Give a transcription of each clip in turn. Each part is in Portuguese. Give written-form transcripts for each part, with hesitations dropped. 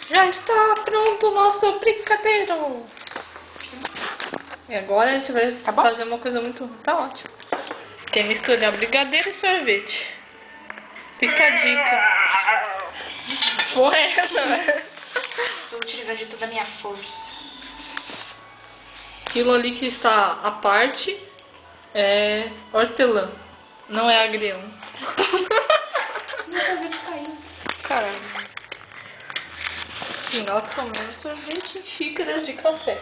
Já está pronto o nosso brigadeiro. E agora a gente vai fazer uma coisa muito... Tá ótimo. Quem mistura brigadeiro e sorvete. Fica a dica. Foi, Vou utilizar de toda a minha força. Aquilo ali que está à parte é hortelã. Não é agrião. Meu sorvete caiu. Caramba. E nós comemos sorvete em xícaras de café.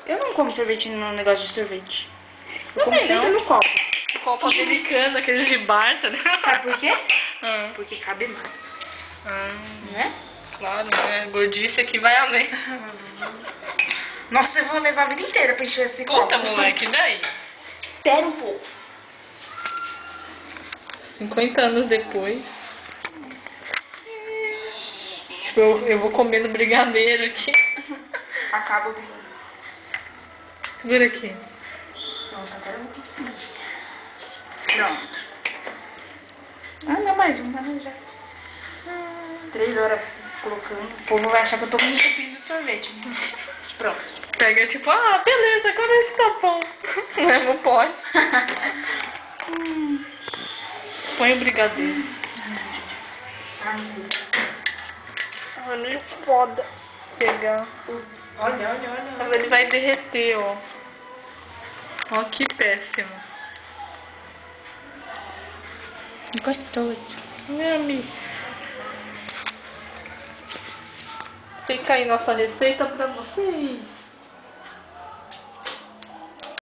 Eu não como sorvete no negócio de sorvete. Eu como Também sempre não. no copo. Copo americano, aqueles de bar, tá ligado? Sabe por quê? Ah. Porque cabe mais. Né? Claro, né? Gordice aqui vai além. Nossa, eu vou levar a vida inteira pra encher esse copo. Puta, moleque, e daí? Espera um pouco. 50 anos depois. Tipo, eu vou comendo brigadeiro aqui. Acaba o brigadeiro. Segura aqui. Pronto, agora eu vou conseguir. Pronto. Ah, não, mais um, mas já. 3 horas colocando. O povo vai achar que eu tô com um copinho de sorvete. Pronto. Pega tipo, ah, beleza, agora esse tá bom. Leva o pote. Põe o brigadeiro. Mano, foda. Pegar. Olha, olha, olha. Ele vai derreter, ó. Ó, que péssimo. Gostoso. Meu amigo. Fica aí nossa receita pra vocês.